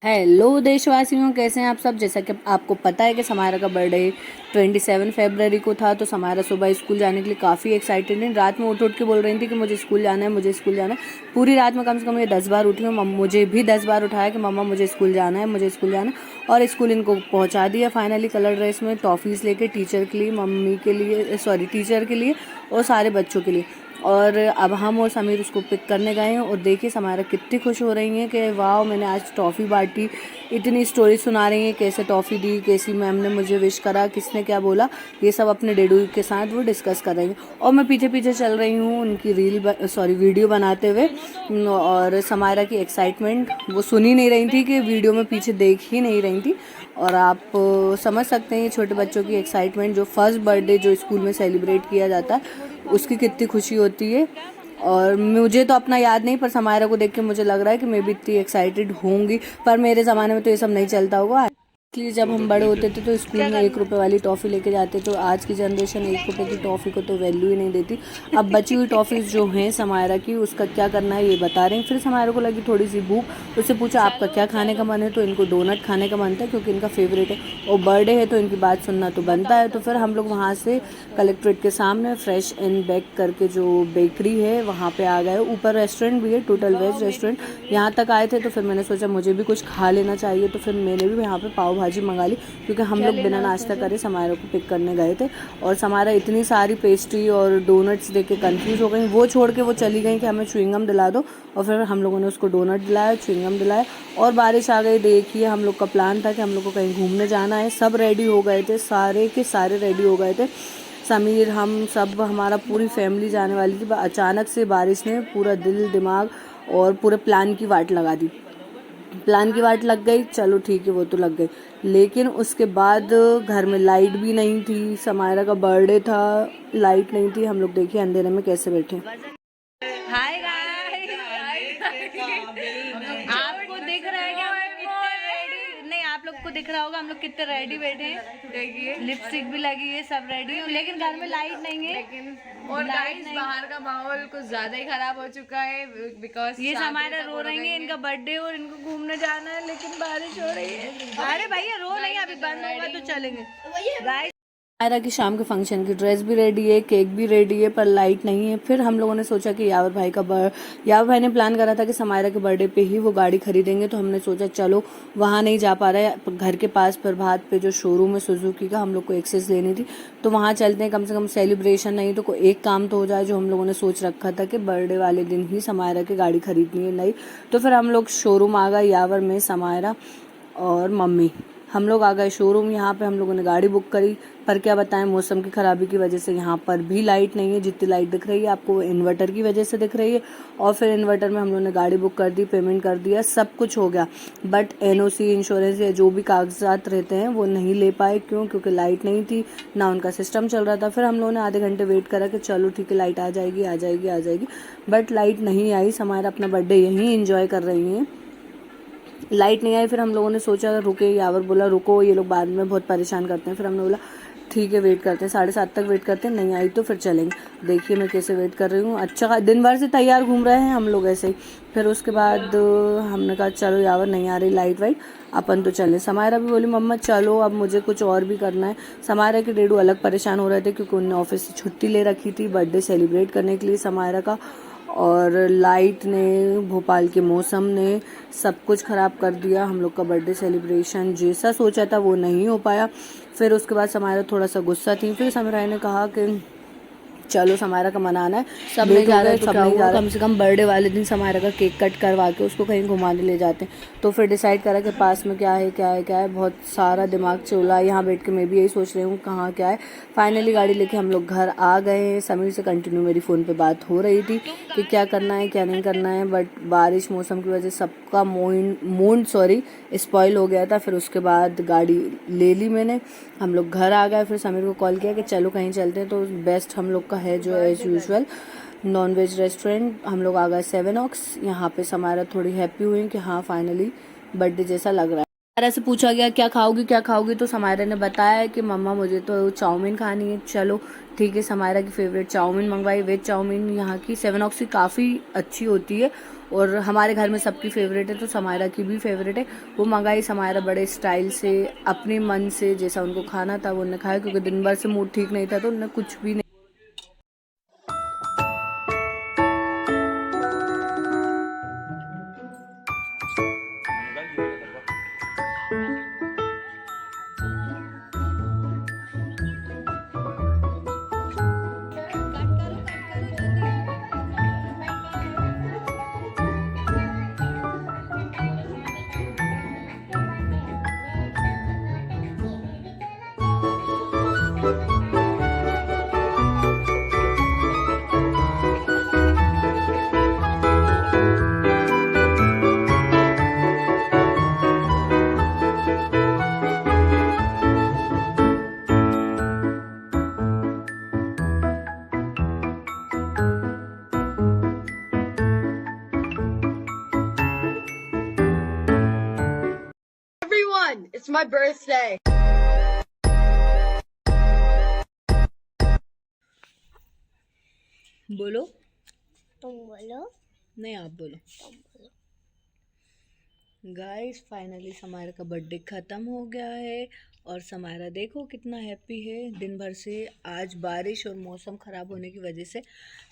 Hello देशवासियों, कैसे हैं आप सब। जैसा कि आपको पता है कि समायरा का बर्थडे 27 फरवरी को था, तो समायरा सुबह स्कूल जाने के लिए काफ़ी एक्साइटेड है। रात में उठ के बोल रही थी कि मुझे स्कूल जाना है, मुझे स्कूल जाना है। पूरी रात में कम से कम ये 10 बार उठी हूँ। मुझे भी 10 बार उठाया कि मम्मा मुझे स्कूल जाना है, मुझे स्कूल जाना है। और स्कूल इनको पहुँचा दिया फाइनली कलर ड्रेस में, टॉफ़ीज़ लेके टीचर के लिए, मम्मी के लिए, सॉरी टीचर के लिए और सारे बच्चों के लिए। और अब हम और समीर उसको पिक करने गए हैं और देखिए समायरा कितनी खुश हो रही हैं कि वाह मैंने आज टॉफ़ी बांटी। इतनी स्टोरी सुना रही हैं, कैसे टॉफ़ी दी, कैसी मैम ने मुझे विश करा, किसने क्या बोला, ये सब अपने डेडू के साथ वो डिस्कस कर रही हैं। और मैं पीछे पीछे चल रही हूँ उनकी वीडियो बनाते हुए। और समायरा की एक्साइटमेंट वो सुन ही नहीं रही थी कि वीडियो में पीछे देख ही नहीं रही थी। और आप समझ सकते हैं ये छोटे बच्चों की एक्साइटमेंट, जो फर्स्ट बर्थडे जो स्कूल में सेलिब्रेट किया जाता है उसकी कितनी खुशी होती है। और मुझे तो अपना याद नहीं, पर समायरा को देख के मुझे लग रहा है कि मैं भी इतनी एक्साइटेड होंगी, पर मेरे ज़माने में तो ये सब नहीं चलता होगा। इसलिए जब हम बड़े होते थे तो स्कूल में 1 रुपए वाली टॉफ़ी लेके जाते, तो आज की जनरेशन 1 रुपए की टॉफ़ी को तो वैल्यू ही नहीं देती। अब बची हुई टॉफ़ीज़ जो हैं समायरा की, उसका क्या करना है ये बता रहे हैं। फिर समायरा को लगी थोड़ी सी भूख, उससे पूछा आपका क्या खाने का मन है, तो इनको डोनट खाने का मन था क्योंकि इनका फेवरेट है और बर्थडे है तो इनकी बात सुनना तो बनता है। तो फिर हम लोग वहाँ से कलेक्ट्रेट के सामने फ्रेश एंड बेक करके जो बेकरी है वहाँ पे आ गए। ऊपर रेस्टोरेंट भी है, टोटल वेज रेस्टोरेंट। यहाँ तक आए थे तो फिर मैंने सोचा मुझे भी कुछ खा लेना चाहिए, तो फिर मैंने भी यहाँ पे पाव भाजी मंगा ली क्योंकि हम लोग बिना नाश्ता करे समायरा को पिक करने गए थे। और समायरा इतनी सारी पेस्ट्री और डोनट्स देख के कन्फ्यूज़ हो गई, वो छोड़ के वो चली गई कि हमें च्युइंगम दिला दो। और फिर हम लोगों ने उसको डोनट दिलाया, च्युइंगम दिलाया। और बारिश आ गई। देखिए हम लोग का प्लान था कि हम लोग को कहीं घूमने जाना है, सब रेडी हो गए थे, सारे के सारे रेडी हो गए थे। समीर, हम सब, हमारा पूरी फैमिली जाने वाली थी। अचानक से बारिश ने पूरा दिल दिमाग और पूरे प्लान की वाट लगा दी। प्लान की वाट लग गई, चलो ठीक है वो तो लग गई, लेकिन उसके बाद घर में लाइट भी नहीं थी। समायरा का बर्थडे था, लाइट नहीं थी। हम लोग देखिए अंधेरे में कैसे बैठे। हाय गाइस, आपको दिख रहा है क्या हम लोग कितने रेडी? नहीं, आप लोग को दिख रहा होगा हम लोग कितने रेडी बैठे हैं। देखिए लिपस्टिक भी लगी है, सब रेडी है, लेकिन घर में लाइट नहीं है। लेकिन और गाइस बाहर का माहौल कुछ ज्यादा ही खराब हो चुका है बिकॉज ये समायरा रो रही है, इनका बर्थडे और इनको घूमने जाना है, लेकिन बारिश हो रही है। अरे भैया रो नहीं, अभी बंद होगा तो चलेंगे गाइस। समायरा की शाम के फंक्शन की ड्रेस भी रेडी है, केक भी रेडी है, पर लाइट नहीं है। फिर हम लोगों ने सोचा कि यावर भाई ने प्लान करा था कि समायरा के बर्थडे पे ही वो गाड़ी खरीदेंगे, तो हमने सोचा चलो वहाँ नहीं जा पा रहा है, घर के पास प्रभात पे जो शोरूम है सुजुकी का, हम लोग को एक्सेस लेनी थी, तो वहाँ चलते हैं। कम से कम सेलिब्रेशन नहीं तो कोई एक काम तो हो जाए, जो हम लोगों ने सोच रखा था कि बर्थडे वाले दिन ही समायरा की गाड़ी खरीदनी है नई। तो फिर हम लोग शोरूम आ गए, यावर में समायरा और मम्मी हम लोग आ गए शोरूम। यहाँ पे हम लोगों ने गाड़ी बुक करी, पर क्या बताएं मौसम की ख़राबी की वजह से यहाँ पर भी लाइट नहीं है। जितनी लाइट दिख रही है आपको इन्वर्टर की वजह से दिख रही है। और फिर इन्वर्टर में हम लोगों ने गाड़ी बुक कर दी, पेमेंट कर दिया, सब कुछ हो गया, बट एनओसी, इंश्योरेंस या जो भी कागजात रहते हैं वो नहीं ले पाए। क्योंकि लाइट नहीं थी, ना उनका सिस्टम चल रहा था। फिर हम लोगों ने आधे घंटे वेट करा कि चलो ठीक है लाइट आ जाएगी आ जाएगी आ जाएगी, बट लाइट नहीं आई। समायरा अपना बर्थडे यहीं इंजॉय कर रही हैं, लाइट नहीं आई। फिर हम लोगों ने सोचा रुके, यावर बोला रुको, ये लोग बाद में बहुत परेशान करते हैं। फिर हमने बोला ठीक है वेट करते हैं, 7:30 तक वेट करते हैं, नहीं आई तो फिर चलेंगे। देखिए मैं कैसे वेट कर रही हूँ, अच्छा दिन भर से तैयार घूम रहे हैं हम लोग ऐसे ही। फिर उसके बाद हमने कहा चलो यावर नहीं आ रही लाइट वाइट, अपन तो चले। समायरा भी बोली मम्मा चलो अब मुझे कुछ और भी करना है। समायरा के डेडू अलग परेशान हो रहे थे क्योंकि उन्होंने ऑफिस से छुट्टी ले रखी थी बर्थडे सेलिब्रेट करने के लिए समायरा का। और लाइट ने, भोपाल के मौसम ने सब कुछ ख़राब कर दिया। हम लोग का बर्थडे सेलिब्रेशन जैसा सोचा था वो नहीं हो पाया। फिर उसके बाद समायरा थोड़ा सा गुस्सा थी। फिर समायरा ने कहा कि चलो समायरा का मनाना है, सब नहीं जा रहे, सब नहीं जा रहे, कम से कम बर्थडे वाले दिन समायरा का केक कट करवा के उसको कहीं घुमाने ले जाते हैं। तो फिर डिसाइड करा कि पास में क्या है क्या है क्या है, बहुत सारा दिमाग चला। यहाँ बैठ के मैं भी यही सोच रही हूँ कहाँ क्या है। फाइनली गाड़ी लेके हम लोग घर आ गए। समीर से कंटिन्यू मेरी फ़ोन पे बात हो रही थी कि क्या करना है क्या नहीं करना है, बट बारिश मौसम की वजह से सबका मूड स्पॉइल हो गया था। फिर उसके बाद गाड़ी ले ली मैंने, हम लोग घर आ गए। फिर समीर को कॉल किया कि चलो कहीं चलते हैं, तो बेस्ट हम लोग का है जो as usual non veg restaurant. हम लोग आ गए 7 ऑक्स। यहाँ पे समायरा थोड़ी हैप्पी हुई कि हाँ फाइनली बर्थडे जैसा लग रहा है। समायरा से पूछा गया क्या खाओगी, तो समायरा ने बताया कि मम्मा मुझे तो चाउमीन खानी है। चलो ठीक है, समायरा की फेवरेट चाउमीन मंगवाई, वेज चाउमीन। यहाँ की 7 ऑक्स की काफ़ी अच्छी होती है और हमारे घर में सबकी फेवरेट है तो समायरा की भी फेवरेट है। वो मंगाई समायरा बड़े स्टाइल से अपने मन से, जैसा उनको खाना था वो उन्होंने खाया, क्योंकि दिन भर से मूड ठीक नहीं था तो उन्होंने कुछ भी नहीं। Everyone, it's my birthday. बोलो, तुम बोलो। नहीं आप बोलो। गाइस फाइनली समायरा का बर्थडे ख़त्म हो गया है और समायरा देखो कितना हैप्पी है। दिन भर से आज बारिश और मौसम ख़राब होने की वजह से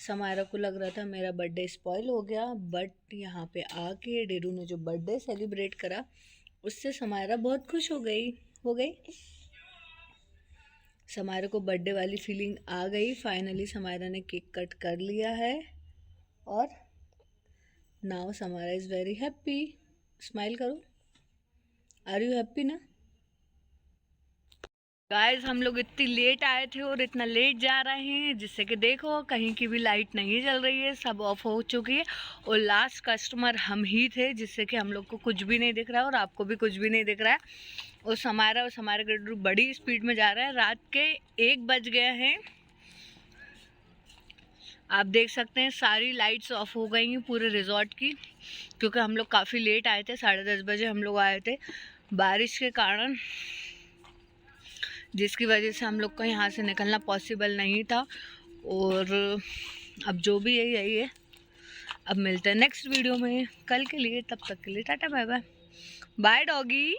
समायरा को लग रहा था मेरा बर्थडे स्पॉइल हो गया, बट यहाँ पे आके डेडू ने जो बर्थडे सेलिब्रेट करा उससे समायरा बहुत खुश हो गई। समायरा को बर्थडे वाली फीलिंग आ गई। फाइनली समायरा ने केक कट कर लिया है और now Samaira is very happy. Smile करो, आर यू हैप्पी ना? गाइस हम लोग इतनी लेट आए थे और इतना लेट जा रहे हैं जिससे कि देखो कहीं की भी लाइट नहीं जल रही है, सब ऑफ हो चुकी है और लास्ट कस्टमर हम ही थे जिससे कि हम लोग को कुछ भी नहीं दिख रहा है और आपको भी कुछ भी नहीं दिख रहा है। और समायरा गड्डू बड़ी स्पीड में जा रहा है। रात के 1 बज गए हैं, आप देख सकते हैं सारी लाइट्स ऑफ हो गई हैं पूरे रिजॉर्ट की, क्योंकि हम लोग काफ़ी लेट आए थे। 10:30 बजे हम लोग आए थे बारिश के कारण, जिसकी वजह से हम लोग को यहाँ से निकलना पॉसिबल नहीं था। और अब जो भी है यही है। अब मिलते हैं नेक्स्ट वीडियो में कल के लिए, तब तक के लिए tata bye bye. Bye doggy.